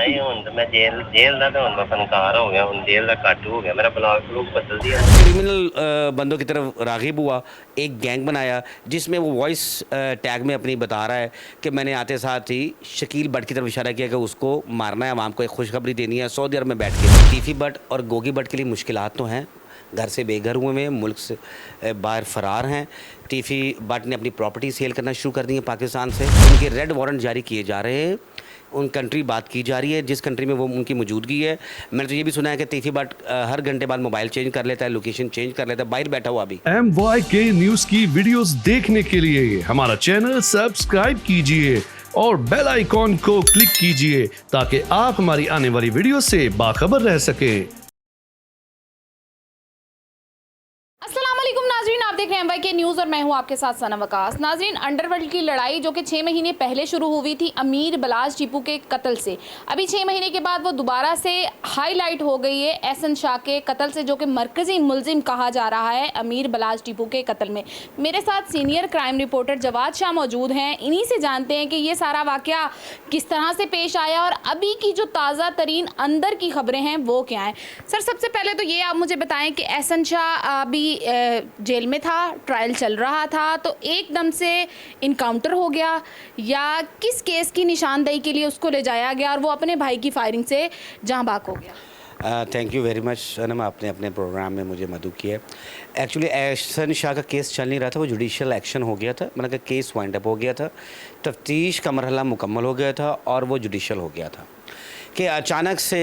नहीं हूं तो मैं जेल जेल दा तो हुन फनकार हो गया, हुन जेल दा कट हो गया, मेरा ब्लॉग ब्लूग बदल दिया। क्रिमिनल बंदों की तरफ राग़िब हुआ, एक गैंग बनाया जिसमें वो वॉइस टैग में अपनी बता रहा है कि मैंने आते साथ ही शकील भट्ट की तरफ इशारा किया कि उसको मारना है, आवाम को एक खुशखबरी देनी है सऊदी अरब में बैठ के। टीफी भट्ट और गोगी भट्ट के लिए मुश्किलात तो हैं, घर से बेघर हुए हैं, मुल्क से बाहर फ़रार हैं। टीफी भट्ट ने अपनी प्रॉपर्टी सेल करना शुरू कर दी है पाकिस्तान से। उनके रेड वारंट जारी किए जा रहे हैं, उन कंट्री बात की जा रही है जिस कंट्री में वो उनकी मौजूदगी है। मैंने तो ये भी सुना है कि टीफी भट्ट हर घंटे बाद मोबाइल चेंज कर लेता है, लोकेशन चेंज कर लेता है, बाहर बैठा हुआ अभी। MYK न्यूज की वीडियोस देखने के लिए हमारा चैनल सब्सक्राइब कीजिए और बेल आइकॉन को क्लिक कीजिए ताकि आप हमारी आने वाली वीडियो से बाखबर रह सकें। अस्सलामुअलैकुम नाजरीन, आप देख रहे हैं MYK न्यूज़ और मैं हूं आपके साथ सनम वकास। नाजरीन, अंडरवर्ल्ड की लड़ाई जो कि 6 महीने पहले शुरू हुई थी अमीर बलाज टीपू के कत्ल से, अभी 6 महीने के बाद वो दोबारा से हाईलाइट हो गई है एहसन शाह के कत्ल से, जो कि मरकज़ी मुलजिम कहा जा रहा है अमीर बलाज टीपू के कत्ल में। मेरे साथ senior crime reporter Jawad Shah मौजूद हैं, इन्हीं से जानते हैं कि ये सारा वाक़या किस तरह से पेश आया और अभी की जो ताज़ा तरीन अंदर की खबरें हैं वो क्या हैं। सर, सबसे पहले तो ये आप मुझे बताएं कि एहसन शाह अभी जेल में था, ट्रायल चल रहा था, तो एकदम से इनकाउंटर हो गया या किस केस की निशानदेही के लिए उसको ले जाया गया और वो अपने भाई की फायरिंग से जहाँ बाक हो गया? थैंक यू वेरी मच सनम, आपने अपने प्रोग्राम में मुझे मदद किया है। एक्चुअली एहसन शाह का केस चल नहीं रहा था, वो जुडिशल एक्शन हो गया था, मतलब कि केस वाइंड अप हो गया था, तफ्तीश का मरहला मुकम्मल हो गया था और वो जुडिशल हो गया था कि अचानक से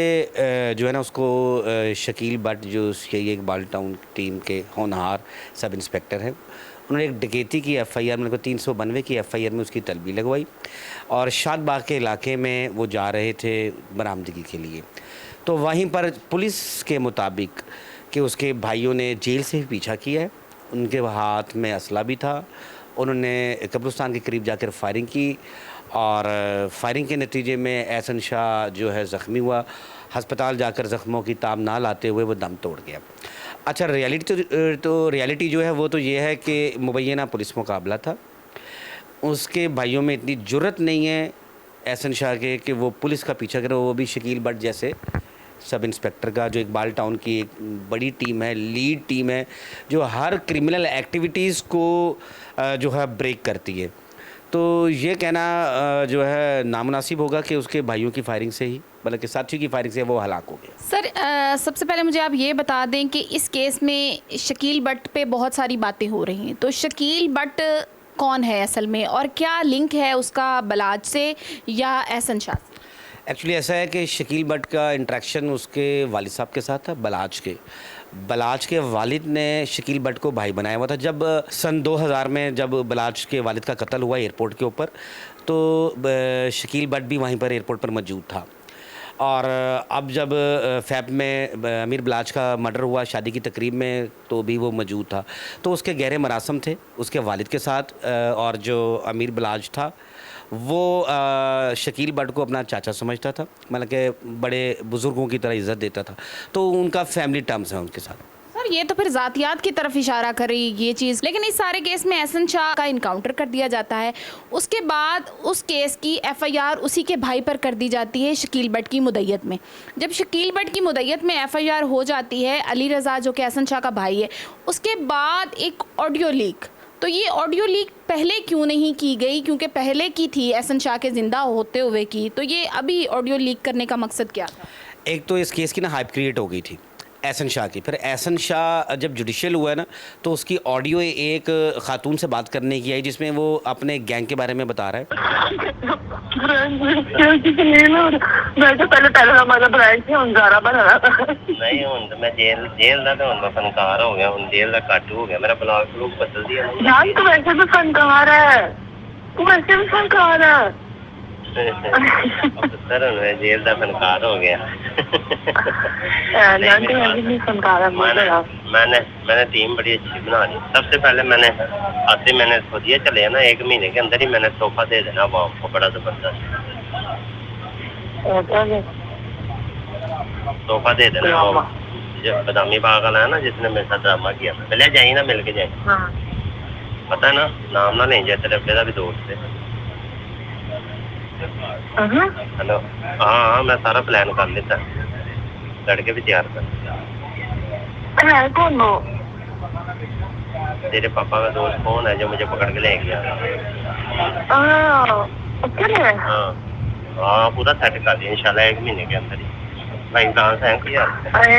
जो है ना उसको शकील भट्ट जो उसके एक बाल टाउन टीम के होनहार सब इंस्पेक्टर हैं, उन्होंने एक डकैती की FIR मतलब 392 की FIR में उसकी तलबी लगवाई और शादबाग के इलाके में वो जा रहे थे बरामदगी के लिए। तो वहीं पर पुलिस के मुताबिक कि उसके भाइयों ने जेल से भी पीछा किया है, उनके हाथ में असला भी था, उन्होंने कब्रिस्तान के करीब जाकर फायरिंग की और फायरिंग के नतीजे में एहसन शाह जो है ज़ख्मी हुआ, हस्पताल जाकर ज़ख्मों की ताब ना लाते हुए वो दम तोड़ गया। अच्छा, रियलिटी जो है वो तो ये है कि मुबैना पुलिस मुकाबला था, उसके भाइयों में इतनी जुर्रत नहीं है एहसन शाह के कि वो पुलिस का पीछा करें, वो भी शकील भट्ट जैसे सब इंस्पेक्टर का जो इकबाल टाउन की एक बड़ी टीम है, लीड टीम है, जो हर क्रिमिनल एक्टिविटीज़ को जो है ब्रेक करती है। तो ये कहना जो है नामुनासिब होगा कि उसके भाइयों की फायरिंग से ही, मतलब कि साथियों की फायरिंग से वो हलाक हो गया। सर, सबसे पहले मुझे आप ये बता दें कि इस केस में शकील भट्ट पे बहुत सारी बातें हो रही हैं, तो शकील भट्ट कौन है असल में और क्या लिंक है उसका बलाज से या एहसन शाह से? एक्चुअली ऐसा है कि शकील भट्ट का इंटरेक्शन उसके वालिद साहब के साथ था, बलाज के वालिद ने शकील भट्ट को भाई बनाया हुआ था। जब सन 2000 में जब बलाज के वालिद का कत्ल हुआ एयरपोर्ट के ऊपर, तो शकील भट्ट भी वहीं पर एयरपोर्ट पर मौजूद था और अब जब फ़ैब में अमीर बलाज का मर्डर हुआ शादी की तकरीब में, तो भी वो मौजूद था। तो उसके गहरे मरासम थे उसके वालिद के साथ और जो अमीर बलाज था वो शकील भट्ट को अपना चाचा समझता था, मतलब कि बड़े बुज़ुर्गों की तरह इज़्ज़त देता था, तो उनका फैमिली टर्म्स है उनके साथ। सर, ये तो फिर ज़ातियात की तरफ इशारा कर रही ये चीज़, लेकिन इस सारे केस में एहसन शाह का इनकाउंटर कर दिया जाता है, उसके बाद उस केस की FIR उसी के भाई पर कर दी जाती है शकील भट्ट की मुद्दत में। जब शकील भट्ट की मुद्दत में FIR हो जाती है, अली रज़ा जो कि एहसन शाह का भाई है, उसके बाद एक ऑडियो लीक, तो ये ऑडियो लीक पहले क्यों नहीं की गई? क्योंकि पहले की थी एहसन शाह के ज़िंदा होते हुए की, तो ये अभी ऑडियो लीक करने का मकसद क्या था? एक तो इस केस की ना हाइप क्रिएट हो गई थी एहसन शाह की, फिर एहसन शाह जब जुडिशल हुआ है ना, तो उसकी ऑडियो एक खातून से बात करने की आई जिसमें वो अपने गैंग के बारे में बता रहा है। मैं तो पहले हमारा ब्रांच से हुन ज़ारा बना नहीं हुन तो मैं जेल दा तो हुन फनकार हो गया, हुन जेल दा कट हो गया, मेरा ब्लॉग ब्लूग बदल दिया। यार तू वैसे भी फनकार है, तू वैसे भी फनकार है। सर मैं जेल दा फनकार हो गया। मैंने टीम बड़ी अच्छी बना ली। सबसे पहले मैंने सोचिए चले ना 1 महीने के अंदर ही मैंने तोहफा दे देना अवाम को, बड़ा जबरदस्त तोहफा दे देना। वो जो बदामी बाग वाला है ना जिसने मेरे साथ ड्रामा किया, पहले जाइए ना मिल के जाए, पता है ना, नाम ना नहीं जाए, तेरे अपने का भी दोस्त है। हेलो, हाँ मैं सारा प्लान कर लेता, लड़के भी तैयार कर। है कौन वो? तेरे पापा का दोस्त कौन है जो मुझे पकड़ के ले गया? हाँ हाँ, पूरा सेट कर दिया इंशाल्लाह 1 महीने के अंदर ही। भाई कहाँ से है यार? अरे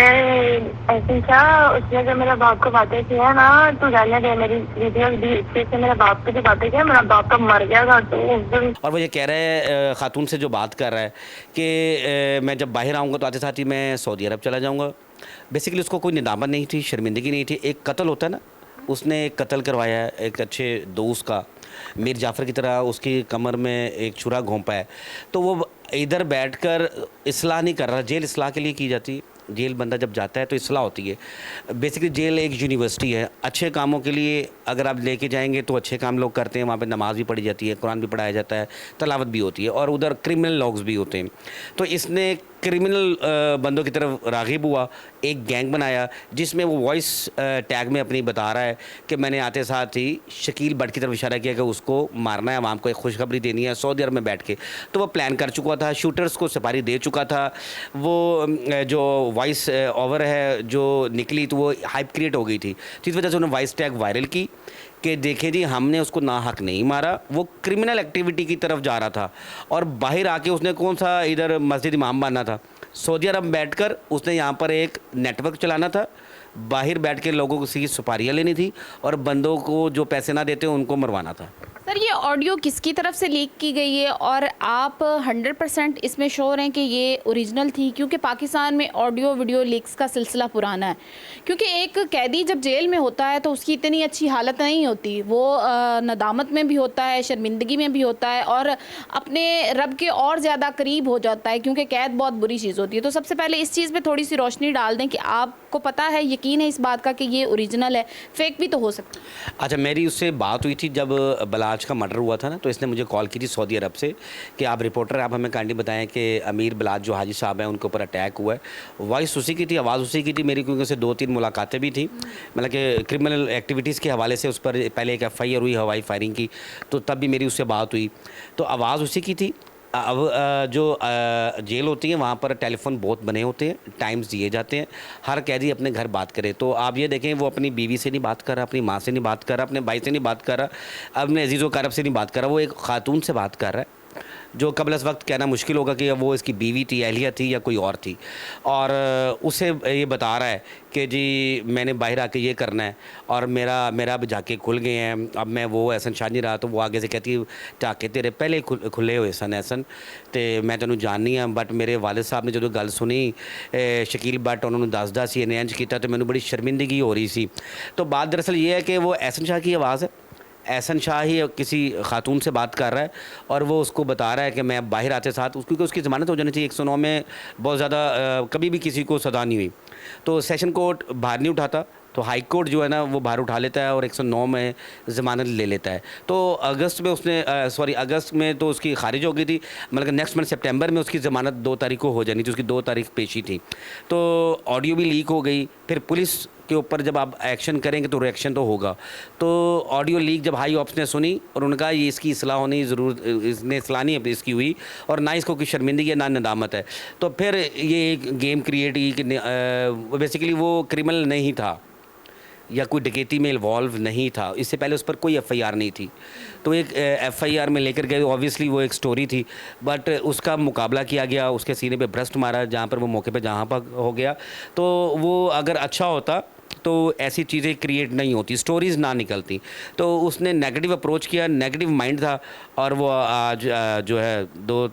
ऐसे क्या, उसने जो मेरे बाप को बातें की है ना, तू जाने दे। मेरी वीडियो से मेरे बाप की जो बातें किया, मेरा बाप तो मर गया था। तो उस दिन और वो ये कह रहा है खातून से जो बात कर रहा है कि मैं जब बाहर आऊँगा तो आते साथ ही मैं सऊदी अरब चला जाऊँगा। बेसिकली उसको कोई निदामत नहीं थी, शर्मिंदगी नहीं थी। एक कत्ल होता है ना, उसने एक कत्ल करवाया है एक अच्छे दोस्त का, मीर जाफ़र की तरह उसकी कमर में एक छुरा घोंपा है। तो वो इधर बैठकर इस्लाह नहीं कर रहा। जेल इस्लाह के लिए की जाती है। जेल बंदा जब जाता है तो इस्लाह होती है। बेसिकली जेल एक यूनिवर्सिटी है। अच्छे कामों के लिए अगर आप लेके जाएंगे तो अच्छे काम लोग करते हैं। वहाँ पे नमाज भी पढ़ी जाती है, कुरान भी पढ़ाया जाता है, तलावत भी होती है, और उधर क्रिमिनल लॉग्स भी होते हैं। तो इसने क्रिमिनल बंदों की तरफ राग़िब हुआ, एक गैंग बनाया जिसमें वो वॉइस टैग में अपनी बता रहा है कि मैंने आते साथ ही शकील भट्ट की तरफ इशारा किया कि उसको मारना है, आवाम को एक खुशखबरी देनी है सऊदी अरब में बैठ के। तो वो प्लान कर चुका था, शूटर्स को सुपारी दे चुका था। वो जो वॉइस ओवर है जो निकली तो वो हाइप क्रिएट हो गई थी, जिस वजह से उन्होंने वॉइस टैग वायरल की कि देखें जी हमने उसको ना हक नहीं मारा, वो क्रिमिनल एक्टिविटी की तरफ जा रहा था। और बाहर आके उसने कौन सा इधर मस्जिद इमाम बनना था, सऊदी अरब में बैठकर उसने यहाँ पर एक नेटवर्क चलाना था, बाहर बैठ के लोगों से सुपारियाँ लेनी थी और बंदों को जो पैसे ना देते उनको मरवाना था। सर ये ऑडियो किसकी तरफ से लीक की गई है और आप 100% इसमें श्योर हैं कि ये ओरिजिनल थी? क्योंकि पाकिस्तान में ऑडियो वीडियो लीक्स का सिलसिला पुराना है। क्योंकि एक कैदी जब जेल में होता है तो उसकी इतनी अच्छी हालत नहीं होती, वो नदामत में भी होता है, शर्मिंदगी में भी होता है और अपने रब के और ज़्यादा करीब हो जाता है, क्योंकि कैद बहुत बुरी चीज़ होती है। तो सबसे पहले इस चीज़ पर थोड़ी सी रोशनी डाल दें कि आपको पता है, यकीन है इस बात का कि ये ओरिजिनल है, फेक भी तो हो सकती है। अच्छा, मेरी उससे बात हुई थी जब बलाज का मर्डर हुआ था ना, तो इसने मुझे कॉल की थी सऊदी अरब से कि आप रिपोर्टर, आप हमें काइंडली बताएं कि अमीर बलाज जो हाजी साहब हैं उनके ऊपर अटैक हुआ है। वॉइस उसी की थी, आवाज़ उसी की थी मेरी, क्योंकि उससे 2-3 मुलाकातें भी थी। मतलब कि क्रिमिनल एक्टिविटीज़ के हवाले से उस पर पहले एक FIR हुई हवाई फायरिंग की, तो तब भी मेरी उससे बात हुई, तो आवाज़ उसी की थी। अब जो जेल होती है वहाँ पर टेलीफोन बहुत बने होते हैं, टाइम्स दिए जाते हैं, हर कैदी अपने घर बात करे। तो आप ये देखें वो अपनी बीवी से नहीं बात कर रहा, अपनी माँ से नहीं बात कर रहा, अपने भाई से नहीं बात कर रहा, अपने अजीज़ व क़रीब से नहीं बात कर रहा, वो एक खातून से बात कर रहा है जो कबल इस वक्त कहना मुश्किल होगा कि वो इसकी बीवी थी, अहलिया थी या कोई और थी। और उसे ये बता रहा है कि जी मैंने बाहर आके ये करना है और मेरा अब जाके खुल गए हैं, अब मैं वो ऐसा शादी नहीं रहा। तो वो आगे से कहती है टाके तेरे पहले खुले हुए सन ऐसन तो मैं तेनों जाननी हाँ, बट मेरे वालिद साहब ने जो गल सुनी शकील भट्ट उन्होंने दसदा सी इन्हें इंज किया तो मैंने बड़ी शर्मिंदगी हो रही सी। तो बात दरअसल ये है कि वो एहसन शाह की आवाज़ है, एहसन शाह ही किसी खातून से बात कर रहा है और वो उसको बता रहा है कि मैं बाहर आते साथ क्योंकि उसकी ज़मानत हो जानी चाहिए। 109 में बहुत ज़्यादा कभी भी किसी को सज़ा नहीं हुई, तो सेशन कोर्ट बाहर नहीं उठाता, तो हाई कोर्ट जो है ना वो बाहर उठा लेता है और 109 में ज़मानत ले लेता है। तो अगस्त में उसने अगस्त में तो उसकी खारिज हो गई थी, मतलब नेक्स्ट मंथ सितंबर में उसकी ज़मानत 2 तारीख को हो जानी थी, उसकी 2 तारीख पेशी थी। तो ऑडियो भी लीक हो गई, फिर पुलिस के ऊपर जब आप एक्शन करेंगे तो रिएक्शन तो होगा। तो ऑडियो लीक जब हाई ऑप्स ने सुनी और उनका ये इसकी इस्लाह होनी ज़रूर, इसने इस्लाह नहीं इसकी हुई और ना इसको कोई शर्मिंदगी है ना नदामत है। तो फिर ये एक गेम क्रिएट की कि बेसिकली वो क्रिमिनल नहीं था या कोई डकैती में इन्वॉल्व नहीं था, इससे पहले उस पर कोई FIR नहीं थी। तो एक FIR में लेकर गए, ऑब्वियसली वो एक स्टोरी थी, बट उसका मुकाबला किया गया, उसके सीने पे ब्रस्ट मारा जहाँ पर वो मौके पे जहाँ पर हो गया। तो वो अगर अच्छा होता तो ऐसी चीज़ें क्रिएट नहीं होती, स्टोरीज़ ना निकलती। तो उसने नेगेटिव अप्रोच किया, नेगेटिव माइंड था और वो आज जो है 2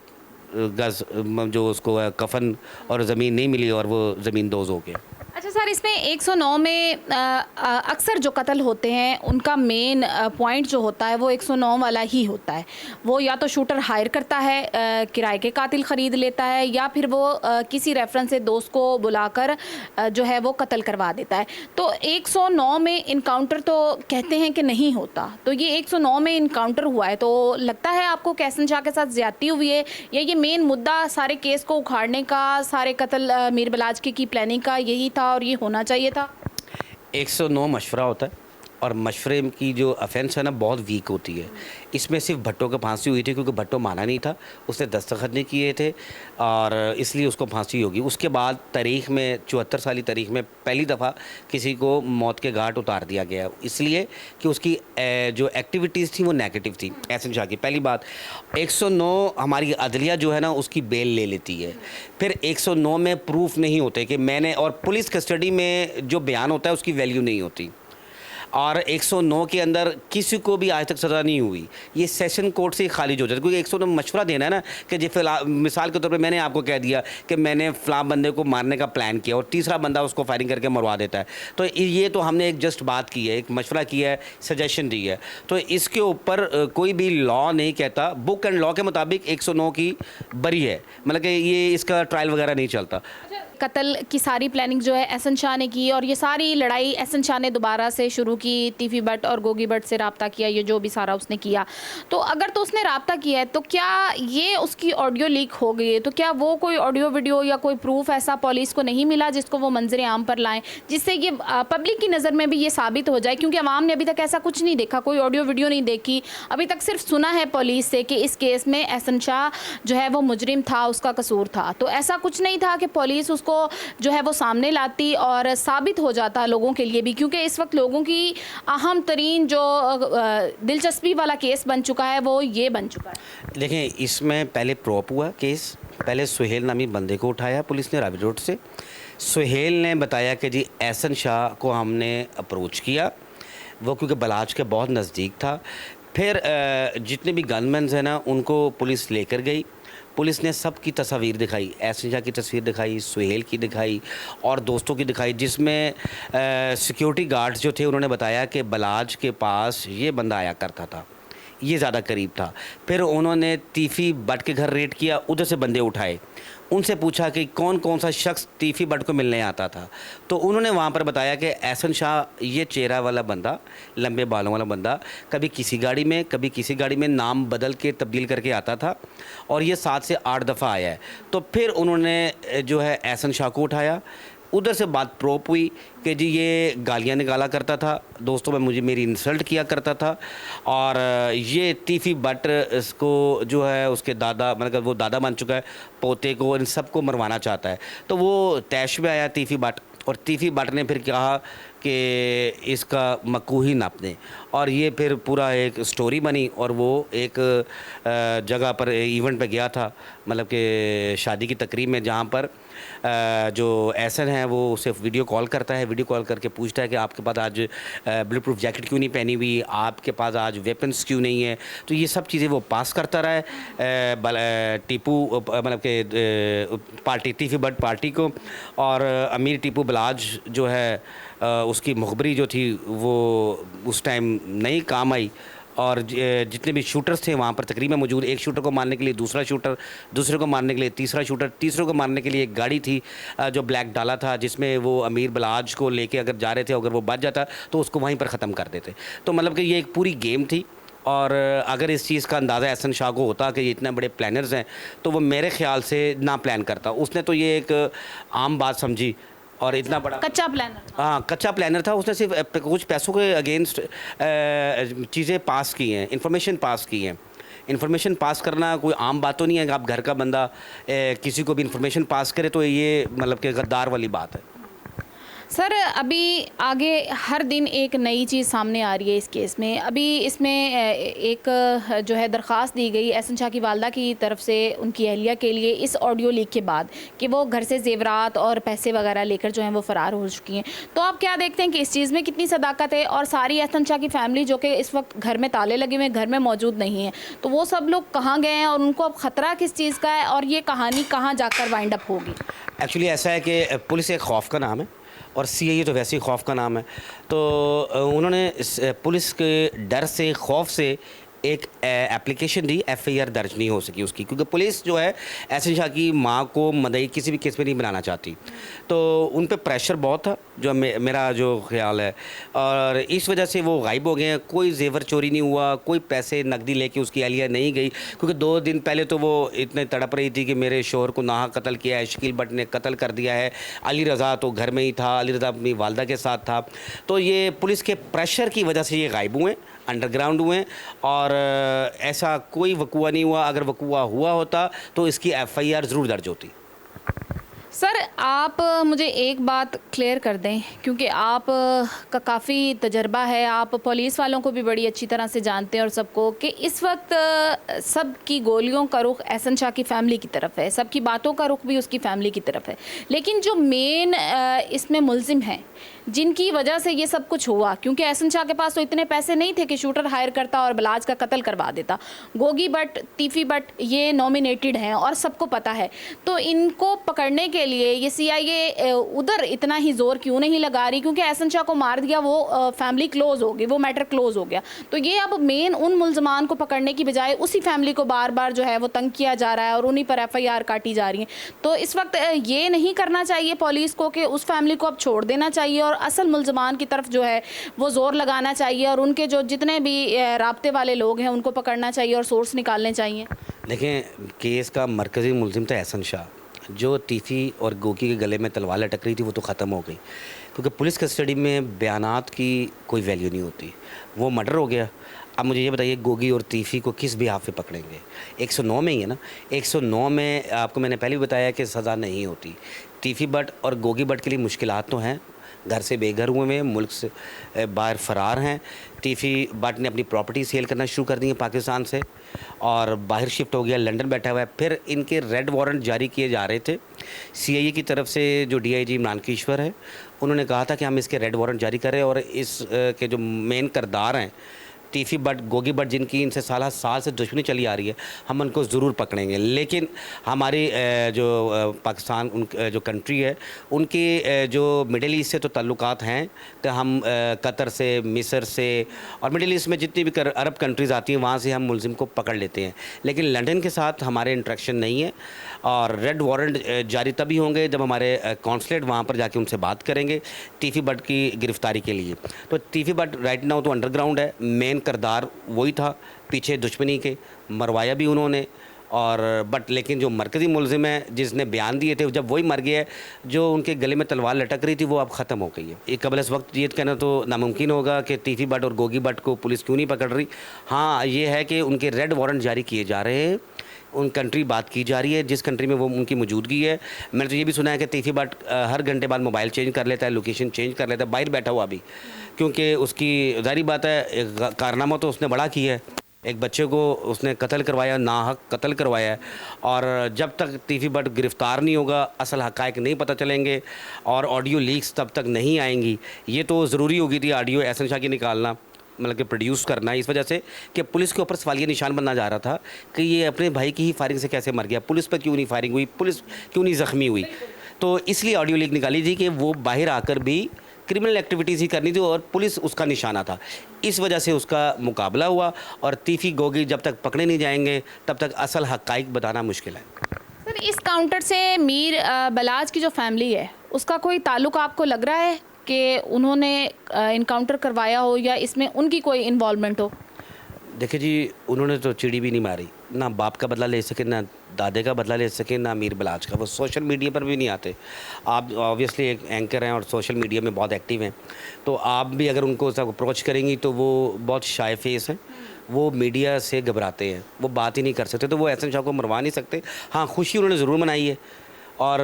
गज़ जो उसको कफन और ज़मीन नहीं मिली और वो ज़मीन दोज़ हो गया। अच्छा सर, इसमें 109 में अक्सर जो कत्ल होते हैं उनका मेन पॉइंट जो होता है वो 109 वाला ही होता है। वो या तो शूटर हायर करता है, किराए के कातिल ख़रीद लेता है, या फिर वो किसी रेफरेंस से दोस्त को बुलाकर जो है वो कत्ल करवा देता है। तो 109 में इनकाउंटर तो कहते हैं कि नहीं होता, तो ये 109 में इनकाउंटर हुआ है। तो लगता है आपको कि एहसन शाह के साथ ज़्यादती हुई है, या ये मेन मुद्दा सारे केस को उखाड़ने का, सारे कत्ल मीर बलाज की प्लानिंग का यही था और ये होना चाहिए था? 109 मशवरा होता है और मशवरे की जो ऑफेंस है ना बहुत वीक होती है। इसमें सिर्फ भट्टो को फांसी हुई थी क्योंकि भट्टो माना नहीं था, उसने दस्तखत नहीं किए थे और इसलिए उसको फांसी होगी। उसके बाद तारीख में 74 साली तारीख में पहली दफ़ा किसी को मौत के घाट उतार दिया गया, इसलिए कि उसकी जो एक्टिविटीज़ थी वो नेगेटिव थी एहसन शाह की। पहली बात 109 हमारी अदलिया जो है ना उसकी बेल ले लेती है, फिर 109 में प्रूफ नहीं होते कि मैंने, और पुलिस कस्टडी में जो बयान होता है उसकी वैल्यू नहीं होती, और 109 के अंदर किसी को भी आज तक सज़ा नहीं हुई। ये सेशन कोर्ट से ही खारिज हो जाता है क्योंकि 109 मशवरा देना है ना कि जी मिसाल के तौर पे मैंने आपको कह दिया कि मैंने फ़लाँ बंदे को मारने का प्लान किया और तीसरा बंदा उसको फायरिंग करके मरवा देता है, तो ये तो हमने एक जस्ट बात की है, एक मशवरा किया है, सजेशन दी है, तो इसके ऊपर कोई भी लॉ नहीं कहता। बुक एंड लॉ के मुताबिक 109 की बरी है, मतलब कि ये इसका ट्रायल वगैरह नहीं चलता। कत्ल की सारी प्लानिंग जो है एहसन शाह ने की और ये सारी लड़ाई एहसन शाह ने दोबारा से शुरू की, तीफी भट्ट और गोगी भट्ट से रब्ता किया, ये जो भी सारा उसने किया। तो अगर तो उसने रब्ता किया है तो क्या ये उसकी ऑडियो लीक हो गई है, तो क्या वो कोई ऑडियो वीडियो या कोई प्रूफ ऐसा पुलिस को नहीं मिला जिसको वो मंजर आम पर लाएं, जिससे ये पब्लिक की नज़र में भी ये साबित हो जाए, क्योंकि अवाम ने अभी तक ऐसा कुछ नहीं देखा, कोई ऑडियो वीडियो नहीं देखी, अभी तक सिर्फ सुना है पुलिस से कि इस केस में एहसन शाह जो है वो मुजरिम था, उसका कसूर था। तो ऐसा कुछ नहीं था कि पुलिस उसको जो है वो सामने लाती और साबित हो जाता लोगों के लिए भी, क्योंकि इस वक्त लोगों की अहम तरीन जो दिलचस्पी वाला केस बन चुका है वो ये बन चुका है। देखिए इसमें पहले प्रोप हुआ केस, पहले सुहेल नामी बंदे को उठाया पुलिस ने रावी रोड से। सुहेल ने बताया कि जी एहसन शाह को हमने अप्रोच किया, वो क्योंकि बलाज के बहुत नज़दीक था। फिर जितने भी गनमैन्स हैं ना उनको पुलिस लेकर गई, पुलिस ने सब की तस्वीर दिखाई, एहसन शाह की तस्वीर दिखाई, सुहेल की दिखाई और दोस्तों की दिखाई, जिसमें सिक्योरिटी गार्ड्स जो थे उन्होंने बताया कि बलाज के पास ये बंदा आया करता था, ये ज़्यादा करीब था। फिर उन्होंने तीफी भट्ट के घर रेड किया, उधर से बंदे उठाए, उनसे पूछा कि कौन कौन सा शख्स तीफी भट्ट को मिलने आता था, तो उन्होंने वहाँ पर बताया कि एहसन शाह ये चेहरा वाला बंदा, लंबे बालों वाला बंदा, कभी किसी गाड़ी में कभी किसी गाड़ी में नाम बदल के तब्दील करके आता था और ये 7 से 8 दफ़ा आया है। तो फिर उन्होंने जो है एहसन शाह को उठाया, उधर से बात प्रोप हुई कि जी ये गालियाँ निकाला करता था, दोस्तों में मुझे मेरी इंसल्ट किया करता था और ये तीफी भट्ट इसको जो है उसके दादा, मतलब वो दादा बन चुका है, पोते को, इन सबको मरवाना चाहता है। तो वो तैश में आया तीफी भट्ट, और तीफी भट्ट ने फिर कहा कि इसका मक्कू ही नापने, और ये फिर पूरा एक स्टोरी बनी और वो एक जगह पर इवेंट पे गया था, मतलब कि शादी की तकरीब में, जहाँ पर जो एहसन है वो उसे वीडियो कॉल करता है, वीडियो कॉल करके पूछता है कि आपके पास आज बुलेट प्रूफ जैकेट क्यों नहीं पहनी हुई, आपके पास आज वेपन्स क्यों नहीं है। तो ये सब चीज़ें वो पास करता रहा है टीपू, मतलब के पार्टी तीफी भट्ट पार्टी को, और अमीर टीपू बलाज जो है उसकी मुखबरी जो थी वो उस टाइम नहीं काम आई, और जितने भी शूटर्स थे वहाँ पर तकरीबन मौजूद, एक शूटर को मारने के लिए दूसरा शूटर, दूसरे को मारने के लिए तीसरा शूटर, तीसरे को मारने के लिए एक गाड़ी थी जो ब्लैक डाला था, जिसमें वो अमीर बलाज को लेके अगर जा रहे थे, अगर वो बच जाता तो उसको वहीं पर ख़त्म कर देते। तो मतलब कि ये एक पूरी गेम थी, और अगर इस चीज़ का अंदाज़ा एहसन शाह को होता कि ये इतने बड़े प्लानर्स हैं तो वो मेरे ख्याल से ना प्लान करता। उसने तो ये एक आम बात समझी और इतना बड़ा कच्चा प्लानर, हाँ कच्चा प्लानर था। उसने सिर्फ कुछ पैसों के अगेंस्ट चीज़ें पास की हैं, इंफॉर्मेशन पास की हैं। इंफॉर्मेशन पास करना कोई आम बात तो नहीं है कि आप घर का बंदा किसी को भी इंफॉर्मेशन पास करे, तो ये मतलब कि गद्दार वाली बात है। सर अभी आगे हर दिन एक नई चीज़ सामने आ रही है इस केस में। अभी इसमें एक जो है दरख्वास्त दी गई एहसन शाह की वालदा की तरफ से उनकी अहलिया के लिए इस ऑडियो लीक के बाद कि वो घर से जेवरात और पैसे वगैरह लेकर जो हैं वो फ़रार हो चुकी हैं। तो आप क्या देखते हैं कि इस चीज़ में कितनी सदाकत है, और सारी एहसन शाह की फ़ैमिली जो कि इस वक्त घर में ताले लगे हुए घर में मौजूद नहीं है, तो वो सब लोग कहाँ गए हैं और उनको अब ख़तरा किस चीज़ का है, और ये कहानी कहाँ जाकर वाइंड अप होगी? एक्चुअली ऐसा है कि पुलिस एक खौफ का नाम है और सीआईए तो वैसे ही खौफ का नाम है। तो उन्होंने पुलिस के डर से, खौफ से एक एप्लीकेशन दी, FIR दर्ज नहीं हो सकी उसकी, क्योंकि पुलिस जो है एहसन शाह की माँ को मदई किसी भी केस में नहीं बनाना चाहती। तो उन पे प्रेशर बहुत था, जो मेरा जो ख्याल है, और इस वजह से वो गायब हो गए हैं। कोई जेवर चोरी नहीं हुआ, कोई पैसे नकदी लेके उसकी अहलिया नहीं गई, क्योंकि 2 दिन पहले तो वो इतने तड़प रही थी कि मेरे शोहर को नाहक कत्ल किया है, शकील भट्ट ने कत्ल कर दिया है। अली रज़ा तो घर में ही था, अली रज़ा अपनी वालदा के साथ था। तो ये पुलिस के प्रेशर की वजह से ये गायब हुए, अंडरग्राउंड हुए, और ऐसा कोई वकूआ नहीं हुआ। अगर वकूआ हुआ होता तो इसकी FIR ज़रूर दर्ज होती। सर, आप मुझे एक बात क्लियर कर दें, क्योंकि आप का काफ़ी तजर्बा है, आप पुलिस वालों को भी बड़ी अच्छी तरह से जानते हैं और सबको, कि इस वक्त सब की गोलियों का रुख एहसन शाह की फ़ैमिली की तरफ है, सबकी बातों का रुख भी उसकी फ़ैमिली की तरफ है। लेकिन जो मेन इसमें मुलजिम हैं, जिनकी वजह से ये सब कुछ हुआ, क्योंकि एहसन शाह के पास तो इतने पैसे नहीं थे कि शूटर हायर करता और बलाज का कत्ल करवा देता। गोगी भट्ट, तीफ़ी भट्ट ये नॉमिनेटेड हैं और सबको पता है। तो इनको पकड़ने के लिए ये CIA उधर इतना ही जोर क्यों नहीं लगा रही? क्योंकि एहसन शाह को मार दिया, वो फैमिली क्लोज हो गई, वो मैटर क्लोज हो गया। तो ये अब मेन उन मुलजमान को पकड़ने की बजाय उसी फैमिली को बार बार जो है वो तंग किया जा रहा है और उन्हीं पर FIR काटी जा रही है। तो इस वक्त ये नहीं करना चाहिए पुलिस को कि उस फैमिली को अब छोड़ देना चाहिए और असल मुलजमान की तरफ जो है वो ज़ोर लगाना चाहिए, और उनके जो जितने भी राब्ते वाले लोग हैं उनको पकड़ना चाहिए और सोर्स निकालने चाहिए। देखें, केस का मरकज़ी मुलजिम था एहसन शाह। जो तीफ़ी और गोगी के गले में तलवार लटक रही थी वो तो ख़त्म हो गई, क्योंकि पुलिस कस्टडी में बयानात की कोई वैल्यू नहीं होती। वो मर्डर हो गया। अब मुझे ये बताइए, गोगी और तीफ़ी को किस बिहाफ पे पकड़ेंगे? 109 में ही है ना। 109 में आपको मैंने पहले भी बताया कि सज़ा नहीं होती। तीफ़ी भट्ट और गोगी भट्ट के लिए मुश्किलात तो हैं, घर से बेघर हुए हैं, मुल्क से बाहर फ़रार हैं। तीफ़ी भट्ट ने अपनी प्रॉपर्टी सेल करना शुरू कर दी है पाकिस्तान से, और बाहर शिफ्ट हो गया, लंदन बैठा हुआ है। फिर इनके रेड वारंट जारी किए जा रहे थे CIA की तरफ से। जो DIG इमरान कीश्वर है, उन्होंने कहा था कि हम इसके रेड वारंट जारी करें, और इस के जो मेन किरदार हैं तीफ़ी भट्ट, गोगी भट्ट, जिनकी इनसे साल से दुश्मनी चली आ रही है, हम उनको ज़रूर पकड़ेंगे। लेकिन हमारी जो पाकिस्तान जो कंट्री है, उनके जो मिडिल ईस्ट से तो ताल्लुकात हैं कि हम कतर से, मिस्र से और मिडिल ईस्ट में जितनी भी अरब कंट्रीज़ आती हैं वहाँ से हम मुलजिम को पकड़ लेते हैं। लेकिन लंदन के साथ हमारे इंट्रैक्शन नहीं है, और रेड वारंट जारी तभी होंगे जब हमारे कॉन्सुलेट वहाँ पर जाके उनसे बात करेंगे तीफ़ी भट्ट की गिरफ़्तारी के लिए। तो तीफ़ी भट्ट राइट नाउ तो अंडरग्राउंड है, मेन किरदार वही था पीछे दुश्मनी के, मरवाया भी उन्होंने। और बट लेकिन जो मरकज़ी मुलजिम है, जिसने बयान दिए थे, जब वही मर गया है, जो उनके गले में तलवार लटक रही थी वो अब ख़त्म हो गई है। एक कबल इस वक्त ये कहना तो नामुमकिन होगा कि तीफ़ी भट्ट और गोगी भट्ट को पुलिस क्यों नहीं पकड़ रही। हाँ, ये है कि उनके रेड वारंट जारी किए जा रहे हैं, उन कंट्री बात की जा रही है जिस कंट्री में वो उनकी मौजूदगी है। मैंने तो ये भी सुना है कि तीफ़ी भट्ट हर घंटे बाद मोबाइल चेंज कर लेता है, लोकेशन चेंज कर लेता है, बाहर बैठा हुआ अभी, क्योंकि उसकी ज़ाहिर बात है कारनामा तो उसने बड़ा किया है। एक बच्चे को उसने कत्ल करवाया, नाहक कत्ल करवाया है, और जब तक तीफ़ी भट्ट गिरफ़्तार नहीं होगा असल हक़ाइक़ नहीं पता चलेंगे और ऑडियो लीक्स तब तक नहीं आएंगी। ये तो ज़रूरी होगी थी ऑडियो एहसन शाह की निकालना, मतलब कि प्रोड्यूस करना, इस वजह से कि पुलिस के ऊपर सवालिया निशान बनना जा रहा था कि ये अपने भाई की ही फायरिंग से कैसे मर गया, पुलिस पर क्यों नहीं फायरिंग हुई, पुलिस क्यों नहीं ज़ख्मी हुई। तो इसलिए ऑडियो लीक निकाली थी कि वो बाहर आकर भी क्रिमिनल एक्टिविटीज़ ही करनी थी और पुलिस उसका निशाना था। इस वजह से उसका मुकाबला हुआ, और तीफ़ी गोगी जब तक पकड़े नहीं जाएंगे तब तक असल हक़ाइक़ बताना मुश्किल है। सर, इस काउंटर से मीर बलाज की जो फैमिली है उसका कोई ताल्लुक़ आपको लग रहा है कि उन्होंने इनकाउंटर करवाया हो या इसमें उनकी कोई इन्वॉल्वमेंट हो? देखिए जी, उन्होंने तो चिड़ी भी नहीं मारी, ना बाप का बदला ले सके, ना दादे का बदला ले सके, ना मीर बलाज का। वो सोशल मीडिया पर भी नहीं आते। आप ऑब्वियसली एक एंकर हैं और सोशल मीडिया में बहुत एक्टिव हैं, तो आप भी अगर उनको सब अप्रोच करेंगी तो वो बहुत शाय फेस हैं, वो मीडिया से घबराते हैं, वो बात ही नहीं कर सकते, तो वो एहसन शाह को मरवा नहीं सकते। हाँ, खुशी उन्होंने ज़रूर मनाई है। और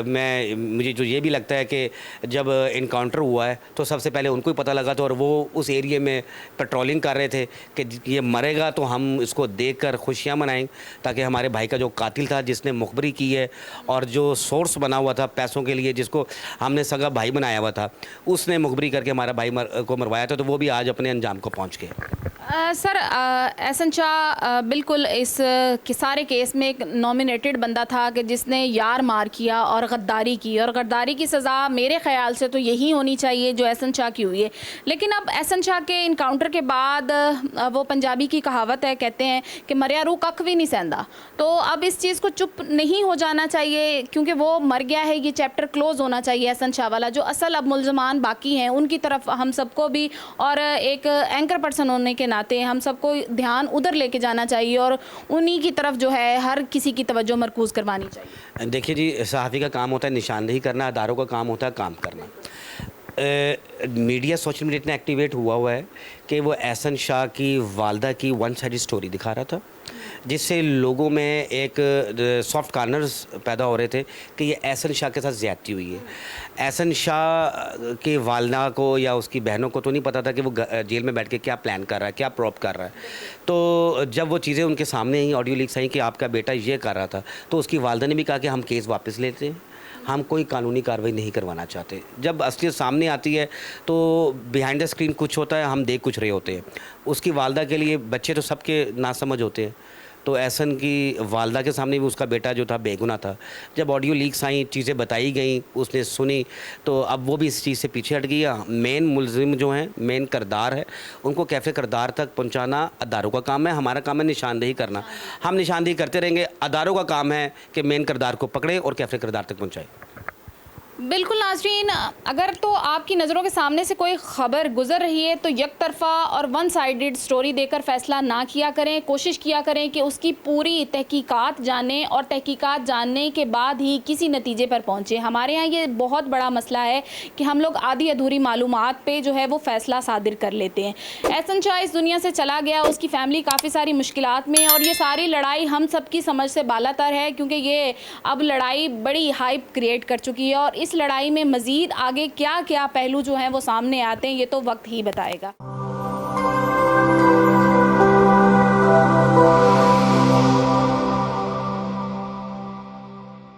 मुझे जो ये भी लगता है कि जब इनकाउंटर हुआ है तो सबसे पहले उनको ही पता लगा था, और वो उस एरिया में पेट्रोलिंग कर रहे थे कि ये मरेगा तो हम इसको देखकर खुशियाँ मनाएं, ताकि हमारे भाई का जो कातिल था, जिसने मुखबरी की है और जो सोर्स बना हुआ था पैसों के लिए, जिसको हमने सगा भाई बनाया हुआ था, उसने मुखबरी करके हमारा भाई को मरवाया था, तो वो भी आज अपने अंजाम को पहुँच गए। सर एहसन शाह बिल्कुल इस के सारे केस में एक नॉमिनेटेड बंदा था कि जिसने यार मार किया और गद्दारी की, और गद्दारी की सज़ा मेरे ख़्याल से तो यही होनी चाहिए जो एहसन शाह की हुई है। लेकिन अब एहसन शाह के इनकाउंटर के बाद वो पंजाबी की कहावत है, कहते हैं कि मरिया रूह कख भी नहीं सहंदा, तो अब इस चीज़ को चुप नहीं हो जाना चाहिए क्योंकि वो मर गया है, ये चैप्टर क्लोज़ होना चाहिए एहसन शाह वाला। जो असल अब मुल्ज़मान बाकी हैं उनकी तरफ हम सबको भी, और एक एंकर पर्सन होने के नाते हम सबको ध्यान उधर लेके जाना चाहिए और उन्हीं की तरफ जो है हर किसी की तवज्जो मरकूज़ करवानी चाहिए। देखिए जी, सहाफ़ी का काम होता है निशानदेही करना, अदारों का काम होता है काम करना। मीडिया सोशल मीडिया इतना एक्टिवेट हुआ है कि वो एहसन शाह की वालदा की वन साइड स्टोरी दिखा रहा था, जिससे लोगों में एक सॉफ्ट कॉर्नर्स पैदा हो रहे थे कि ये एहसन शाह के साथ ज़्यादती हुई है। एहसन शाह के वालदा को या उसकी बहनों को तो नहीं पता था कि वो जेल में बैठ के क्या प्लान कर रहा है, क्या प्रॉप कर रहा है। तो जब वो चीज़ें उनके सामने आई, ऑडियो लीक्स आई कि आपका बेटा ये कर रहा था, तो उसकी वालदा ने भी कहा कि हम केस वापस लेते हैं, हम कोई कानूनी कार्रवाई नहीं करवाना चाहते। जब असलियत सामने आती है तो बिहाइंड द स्क्रीन कुछ होता है, हम देख कुछ रहे होते हैं। उसकी वालदा के लिए बच्चे तो सबके नासमझ होते हैं, तो एहसन की वालदा के सामने भी उसका बेटा जो था बेगुनाह था। जब ऑडियो लीक्स आई, चीज़ें बताई गई, उसने सुनी, तो अब वो भी इस चीज़ से पीछे हट गया। मेन मुलजिम जो हैं, मेन करदार है, उनको कैफ़े करदार तक पहुंचाना अदारों का काम है। हमारा काम है निशानदेही करना, हम निशानदेही करते रहेंगे। अदारों का काम है कि मेन करदार को पकड़े और कैफ़े करदार तक पहुँचाए। बिल्कुल नाज़रीन, अगर तो आपकी नज़रों के सामने से कोई ख़बर गुज़र रही है तो एक तरफ़ा और वन साइडेड स्टोरी देकर फ़ैसला ना किया करें। कोशिश किया करें कि उसकी पूरी तहकीकात जानें और तहकीकात जानने के बाद ही किसी नतीजे पर पहुँचें। हमारे यहाँ ये बहुत बड़ा मसला है कि हम लोग आधी अधूरी मालूमात पे जो है वो फ़ैसला सादिर कर लेते हैं। एहसन शाह इस दुनिया से चला गया, उसकी फ़ैमिली काफ़ी सारी मुश्किलात में, और ये सारी लड़ाई हम सब की समझ से बालातर है क्योंकि ये अब लड़ाई बड़ी हाइप क्रिएट कर चुकी है, और इस लड़ाई में मज़ीद आगे क्या क्या पहलू जो हैं वो सामने आते हैं ये तो वक्त ही बताएगा।